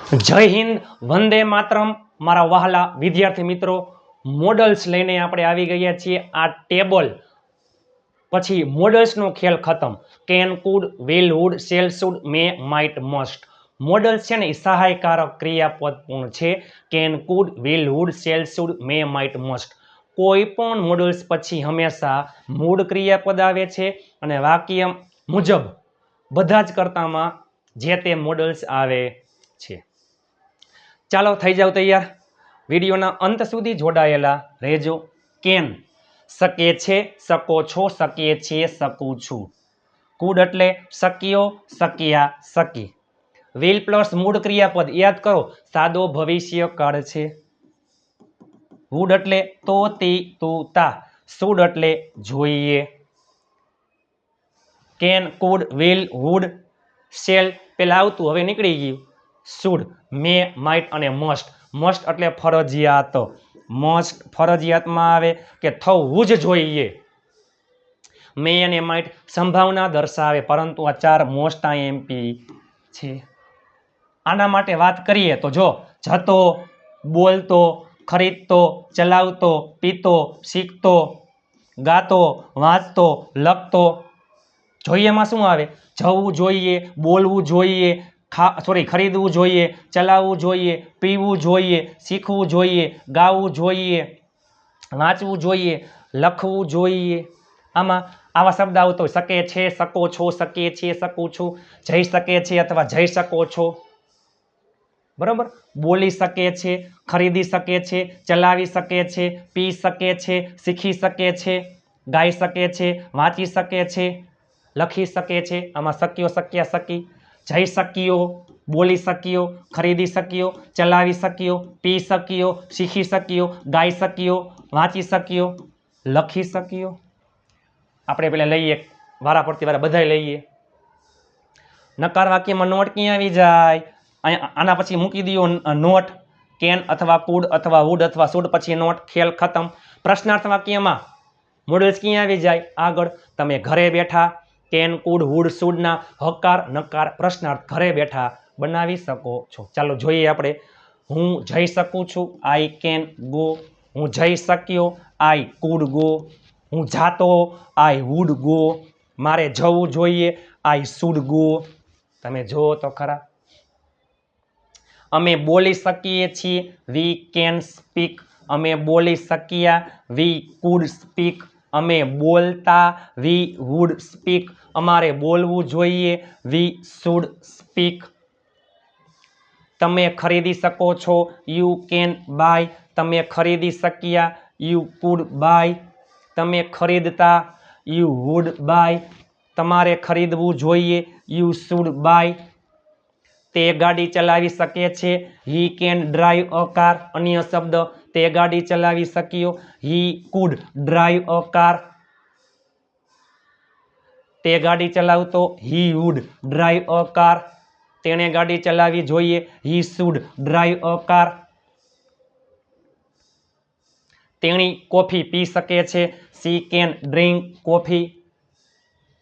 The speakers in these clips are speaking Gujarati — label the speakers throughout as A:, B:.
A: જય હિન્દ, વંદે માતરમ. મારા વહાલા વિદ્યાર્થી મિત્રો, મોડલ્સ લઈને આપણે આવી ગયા છીએ. આ ટેબલ પછી મોડલ્સનો ખેલ ખતમ. Can, could, will, would, shall, should, may, might, must. Models છે ને એ સહાયકારક ક્રિયાપદ પૂર્ણ છે. Can, could, will, would, shall, should, may, might, must. કોઈ પણ મોડલ્સ પછી હંમેશા મૂળ ક્રિયાપદ આવે છે અને વાક્ય મુજબ બધા જ કર્તામાં જે તે મોડલ્સ આવે છે. ચાલો થઈ જાવ તૈયાર. વિડીયોના અંત સુધી જોડાયેલા રહેજો. કેન શકે છે, શકો છો, શકીએ છીએ, શકું છું. કુડ એટલે શક્યો, શક્યા, શકી. વિલ પ્લસ મૂળ ક્રિયાપદ યાદ કરો, સાદો ભવિષ્યકાળ છે. વુડ એટલે તો, તી, તું, તા. શુડ એટલે જોઈએ. Can, could, will, would, shall પેલા આવતું હવે નીકળી ગયું. શુડ, મે, માઇટ અને મસ્ટ. મસ્ટ એટલે ફરજિયાત. મસ્ટ ફરજિયાતમાં આવે કે થવું જ જોઈએ. મે અને માઇટ સંભાવના દર્શાવે, પરંતુ આ ચાર મોસ્ટ આઈએમપી છે. આના માટે વાત કરીએ તો જો જતો, બોલતો, ખરીદતો, ચલાવતો, પીતો, શીખતો, ગાતો, વાંચતો, લખતો. જોઈએમાં શું આવે? જવું જોઈએ, બોલવું જોઈએ, ખરીદવું જોઈએ, ચલાવવું જોઈએ, પીવું જોઈએ, શીખવું જોઈએ, ગાવું જોઈએ, વાંચવું જોઈએ, લખવું જોઈએ. આમાં આવા શબ્દ આવતો હોય, શકે છે, શકો છો, શકીએ છીએ, શકું છું, જઈ શકે છે અથવા જઈ શકો છો. બરાબર? બોલી શકે છે, ખરીદી શકે છે, ચલાવી શકે છે, પી શકે છે, શીખી શકે છે, ગાઈ શકે છે, વાંચી શકે છે, લખી શકે છે. આમાં શક્યો, શક્યા, શકી. જઈ શક્યો, બોલી શક્યો, ખરીદી શક્યો, ચલાવી શક્યો, પી શક્યો, શીખી શક્યો, ગાઈ શક્યો, વાંચી શક્યો, લખી શક્યો. આપણે પેલા લઈએ વારા પડતી વારા બધાય લઈએ. નકાર વાક્યમાં નોટ ક્યાં આવી જાય? આના પછી મૂકી દો નોટ. કેન અથવા કુડ અથવા વુડ અથવા શુડ પછી નોટ. ખેલ ખતમ. પ્રશ્નાર્થ વાક્યમાં મોડલ્સ ક્યાં આવી જાય? આગળ તમે ઘરે બેઠા કેન, કુડ, વુડ, શુડના હકાર, નકાર, પ્રશ્નાર્થ ઘરે બેઠા બનાવી શકો છો. ચાલો જોઈએ આપણે. હું જઈ શકું છું, આઈ કેન ગો. હું જઈ શક્યો, આઈ કુડ ગો. હું જાતો, આઈ વુડ ગો. મારે જવું જોઈએ, આઈ શુડ ગો. તમે જુઓ તો ખરા. અમે બોલી શકીએ છીએ, વી કેન સ્પીક. અમે બોલી શક્યા, વી કુડ સ્પીક. અમે બોલતા, વી વુડ સ્પીક. અમારે બોલવું જોઈએ, વી શુડ સ્પીક. તમે ખરીદી શકો છો, યુ કેન બાય. તમે ખરીદી શક્યા, યુ કુડ બાય. તમે ખરીદતા, યુ વુડ બાય. તમારે ખરીદવું જોઈએ, યુ શુડ બાય. તે ગાડી ચલાવી શકે છે, he can drive a car. અન્ય શબ્દ, તે ગાડી ચલાવી શક્યો, he could drive a car. તે ગાડી ચલાવતો, he would drive a car. તેણે ગાડી ચલાવવી જોઈએ, he should drive a car. તેણી કોફી પી શકે છે, સી કેન ડ્રિંક કોફી.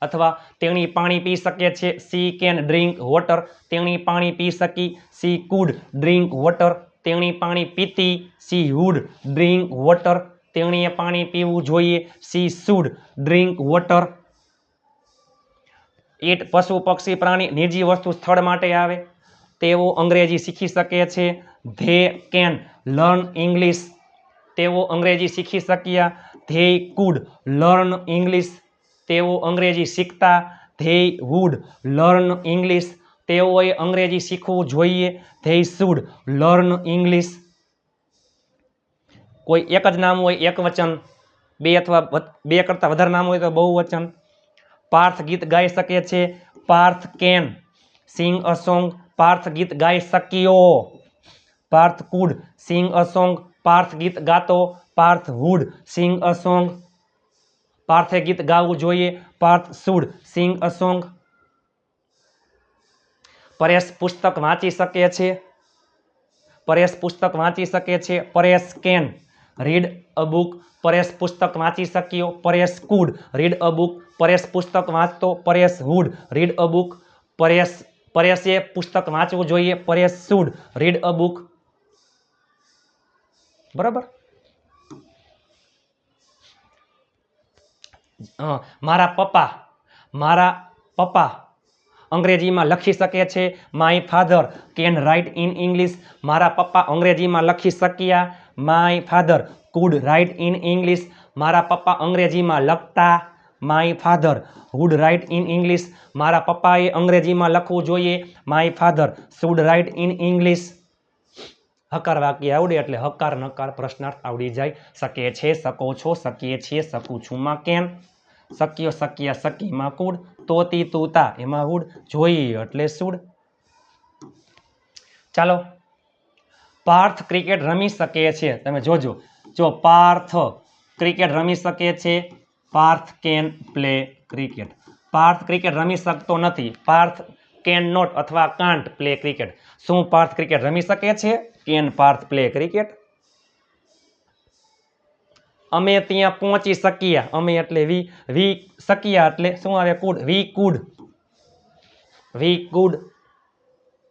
A: અથવા તેણી પાણી પી શકે છે, સી કેન ડ્રિંક વોટર. તેણી પાણી પી શકી, સી કુડ ડ્રિંક વોટર. તેણી પાણી પીતી, સી વુડ ડ્રિંક વોટર. તેણીએ પાણી પીવું જોઈએ, સી શુડ ડ્રિંક વોટર. ઈટ પશુ, પક્ષી, પ્રાણી, નિજી વસ્તુ સ્થળ માટે આવે. તેઓ અંગ્રેજી શીખી શકે છે, ધે કેન લર્ન ઇંગ્લિશ. તેઓ અંગ્રેજી શીખી શક્યા, ધે કુડ લર્ન ઇંગ્લિશ. તેઓ અંગ્રેજી શીખતા, ધે વુડ લર્ન ઇંગ્લિશ. તેઓએ અંગ્રેજી શીખવું જોઈએ, ધે શુડ લર્ન ઇંગ્લિશ. કોઈ એક જ નામ હોય એક વચન, બે અથવા બે કરતાં વધારે નામ હોય તો બહુવચન. પાર્થ ગીત ગાઈ શકે છે, Parth can sing a song. Parth ગીત ગાઈ શક્યો. Parth could sing a song. Parth ગીત ગાતો, Parth would sing a song. પાર્થે ગીત ગાવું જોઈએ, Parth should sing a song. Paresh પુસ્તક વાંચી શકે છે. પરેશ પુસ્તક વાંચી શકે છે, Paresh can read a book. Paresh પુસ્તક વાંચી શક્યો, Paresh could read a book. Paresh પુસ્તક વાંચતો, Paresh would read a book. Paresh પરેશે પુસ્તક વાંચવું જોઈએ. Paresh should read a book. બરાબર. મારા પપ્પા અંગ્રેજીમાં લખી શકે છે. My father can write in English. મારા પપ્પા અંગ્રેજીમાં લખી શક્યા. My father could write in English. મારા પપ્પા અંગ્રેજીમાં લખતા. My father would write in English. મારા પપ્પાએ અંગ્રેજીમાં લખવું જોઈએ. My father should write in English. હકાર વાક્ય આવડે એટલે હકાર નકાર પ્રશ્નાર્થ આવડી જાય. શકે છે, શકો છો, શકીએ છીએ, શકું છું માં કેન. શક્યો શક્યા શકીમાં કુડ. તોતી તુતા એમાં વુડ. જોઈએ એટલે શુડ. ચાલો, પાર્થ ક્રિકેટ રમી શકે છે. તમે જોજો, જો પાર્થ ક્રિકેટ રમી શકે છે. Parth can play cricket. Parth cricket રમી શકતો નથી. પાર્થ કેન નોટ અથવા કાન્ટ પ્લે ક્રિકેટ. શું પાર્થ ક્રિકેટ રમી શકે છે? Can Parth play cricket? અમે ત્યાં પહોંચી શક્યા. અમે એટલે વી શક્યા એટલે શું આવે? Food. V food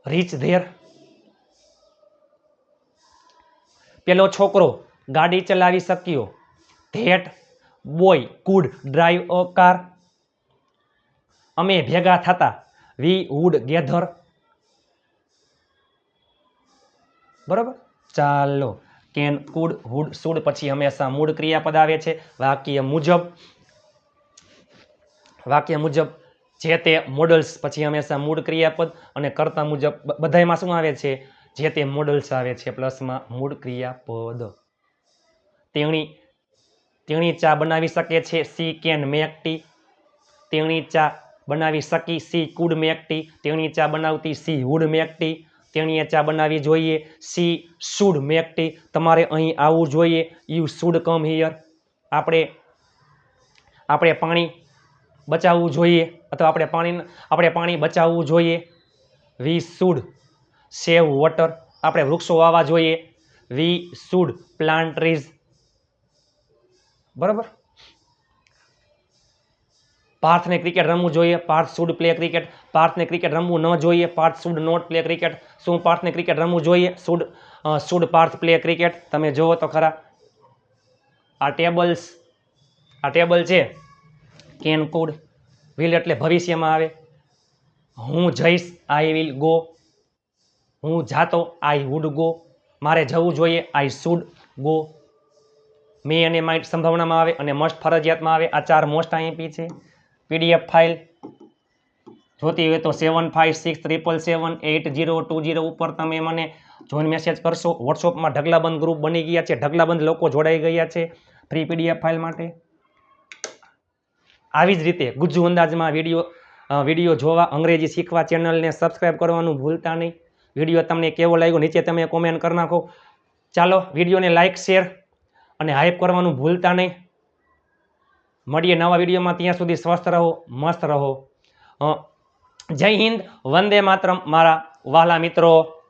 A: rich there. પેલો છોકરો ગાડી ચલાવી શક્યો. That boy food drive a car. અમે ભેગા થતા. વી વુડ ગેધર. બરાબર. ચાલો, કેન કુડ વુડ શુડ પછી હંમેશા મૂળ ક્રિયાપદ આવે છે. વાક્ય મુજબ જે તે મોડલ્સ પછી હંમેશા મૂળ ક્રિયાપદ અને કર્તા મુજબ બધામાં શું આવે છે? જે તે મોડલ્સ આવે છે પ્લસમાં મૂળ ક્રિયાપદ. તેણી ચા બનાવી શકે છે. She can make tea. તેણી ચા બનાવી શકી. She could make tea. તેણી ચા બનાવતી. She would make tea. તેણીએ ચા બનાવવી જોઈએ. She should make tea. તમારે અહીં આવવું જોઈએ. You should come here. આપણે પાણી બચાવવું જોઈએ અથવા આપણે પાણી બચાવવું જોઈએ. We should save water. આપણે વૃક્ષો વાવવા જોઈએ. We should plant trees. બરાબર. પાર્થને ક્રિકેટ રમવું જોઈએ. Parth should play cricket. પાર્થને cricket રમવું ન જોઈએ. Parth should not play cricket. શું પાર્થને ક્રિકેટ રમવું જોઈએ? Should Parth play cricket. તમે જુઓ તો ખરા આ ટેબલ છે. Can could. વિલ એટલે ભવિષ્યમાં આવે. હું જઈશ. I will go. હું જાતો. I would go. મારે જવું જોઈએ. I should go. મે અને માઇટ સંભાવનામાં આવે અને મસ્ટ ફરજિયાતમાં આવે. આ 4 મોસ્ટ આઈએમપી છે. પીડીએફ ફાઇલ જોતી હોય તો 7563778020 ઉપર તમે મને જોઈન મેસેજ કરશો. વોટ્સઅપમાં ઢગલાબંધ ગ્રુપ બની ગયા છે. ઢગલાબંધ લોકો જોડાઈ ગયા છે ફ્રી પીડીએફ ફાઇલ માટે. આવી જ રીતે ગુજ્જુ અંદાજમાં વિડીયો જોવા, અંગ્રેજી શીખવા ચેનલને સબસ્ક્રાઈબ કરવાનું ભૂલતા નહીં. વિડીયો તમને કેવો લાગ્યો નીચે તમે કોમેન્ટ કરી નાખો. ચાલો, વિડીયોને લાઇક, શેર અને હાઈપ કરવાનું ભૂલતા નહીં. મળીએ નવા વિડીયોમાં. ત્યાં સુધી સ્વસ્થ રહો, મસ્ત રહો. જય હિન્દ, વંદે માતરમ મારા વહાલા મિત્રો.